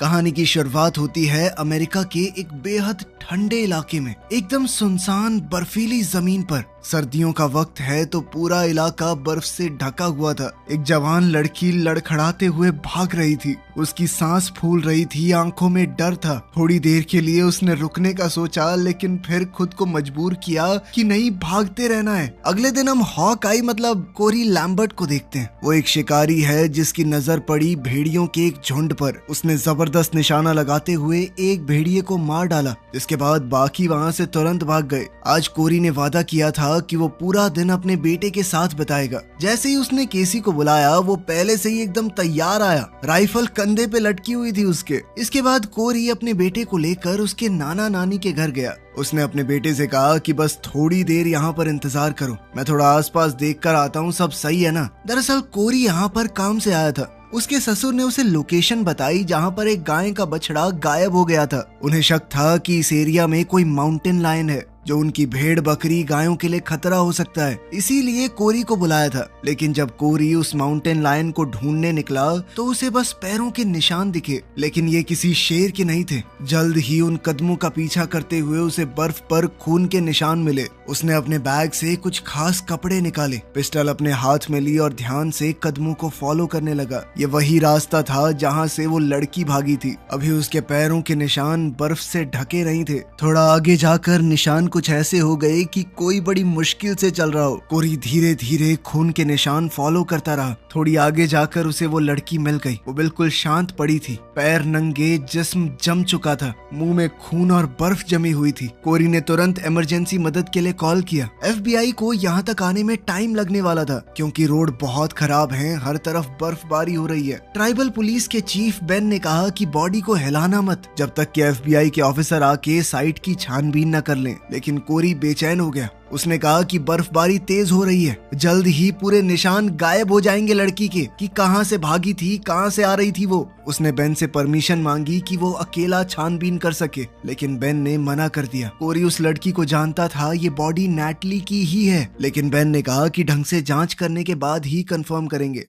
कहानी की शुरुआत होती है अमेरिका के एक बेहद ठंडे इलाके में, एकदम सुनसान बर्फीली जमीन पर। सर्दियों का वक्त है तो पूरा इलाका बर्फ से ढका हुआ था। एक जवान लड़की लड़खड़ाते हुए भाग रही थी। उसकी सांस फूल रही थी, आंखों में डर था। थोड़ी देर के लिए उसने रुकने का सोचा, लेकिन फिर खुद को मजबूर किया कि नहीं, भागते रहना है। अगले दिन हम हॉक-आई मतलब कोरी लैम्बर्ट को देखते हैं। वो एक शिकारी है जिसकी नजर पड़ी भेड़ियों के एक झुंड पर। उसने जबरदस्त निशाना लगाते हुए एक भेड़िए को मार डाला, जिसके बाद बाकी वहां से तुरंत भाग गए। आज कोरी ने वादा किया था कि वो पूरा दिन अपने बेटे के साथ बिताएगा। जैसे ही उसने केसी को बुलाया, वो पहले से ही एकदम तैयार आया। राइफल कंधे पे लटकी हुई थी उसके। इसके बाद कोरी अपने बेटे को लेकर उसके नाना नानी के घर गया। उसने अपने बेटे से कहा कि बस थोड़ी देर यहाँ पर इंतजार करो, मैं थोड़ा आसपास देख कर आता हूँ, सब सही है ना। दरअसल कोरी यहाँ पर काम से आया था। उसके ससुर ने उसे लोकेशन बताई जहाँ पर एक गाय का बछड़ा गायब हो गया था। उन्हें शक था कि इस एरिया में कोई माउंटेन लायन है जो उनकी भेड़ बकरी गायों के लिए खतरा हो सकता है, इसीलिए कोरी को बुलाया था। लेकिन जब कोरी उस माउंटेन लायन को ढूंढने निकला तो उसे बस पैरों के निशान दिखे, लेकिन ये किसी शेर के नहीं थे। जल्द ही उन कदमों का पीछा करते हुए उसे बर्फ पर खून के निशान मिले। उसने अपने बैग से कुछ खास कपड़े निकाले, पिस्टल अपने हाथ में ली और ध्यान से कदमों को फॉलो करने लगा। ये वही रास्ता था जहाँ से वो लड़की भागी थी। अभी उसके पैरों के निशान बर्फ से ढके नहीं थे। थोड़ा आगे जाकर निशान कुछ ऐसे हो गए कि कोई बड़ी मुश्किल से चल रहा हो। कोरी धीरे धीरे खून के निशान फॉलो करता रहा। थोड़ी आगे जाकर उसे वो लड़की मिल गई। वो बिल्कुल शांत पड़ी थी, पैर नंगे, जिस्म जम चुका था, मुंह में खून और बर्फ जमी हुई थी। कोरी ने तुरंत इमरजेंसी मदद के लिए कॉल किया। FBI को यहाँ तक आने में टाइम लगने वाला था क्योंकि रोड बहुत खराब है, हर तरफ बर्फबारी हो रही है। ट्राइबल पुलिस के चीफ बेन ने कहा कि बॉडी को हिलाना मत जब तक कि FBI के ऑफिसर आके साइट की छानबीन न कर लें। लेकिन कोरी बेचैन हो गया। उसने कहा कि बर्फबारी तेज हो रही है, जल्द ही पूरे निशान गायब हो जाएंगे लड़की के, कि कहां से भागी थी, कहां से आ रही थी वो। उसने बेन से परमिशन मांगी कि वो अकेला छानबीन कर सके, लेकिन बेन ने मना कर दिया। कोरी उस लड़की को जानता था, ये बॉडी नैटली की ही है, लेकिन बेन ने कहा कि ढंग से जांच करने के बाद ही कंफर्म करेंगे।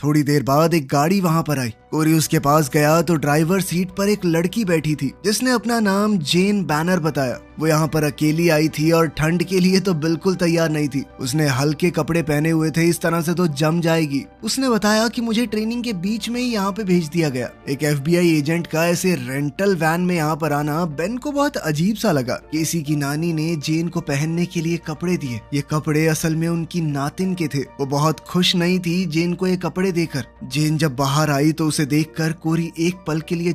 थोड़ी देर बाद एक गाड़ी वहां पर आई। कोरी उसके पास गया तो ड्राइवर सीट पर एक लड़की बैठी थी जिसने अपना नाम जेन बैनर बताया। वो यहाँ पर अकेली आई थी और ठंड के लिए तो बिल्कुल तैयार नहीं थी। उसने हल्के कपड़े पहने हुए थे, इस तरह से तो जम जाएगी। उसने बताया कि मुझे ट्रेनिंग के बीच में ही यहाँ पे भेज दिया गया। एक FBI एजेंट का ऐसे रेंटल वैन में यहाँ पर आना बेन को बहुत अजीब सा लगा। केसी की नानी ने जेन को पहनने के लिए कपड़े दिए। ये कपड़े असल में उनकी नातिन के थे। वो बहुत खुश नहीं थी जेन को ये कपड़े देकर। जेन जब बाहर आई तो उसे देखकर कोरी एक पल के लिए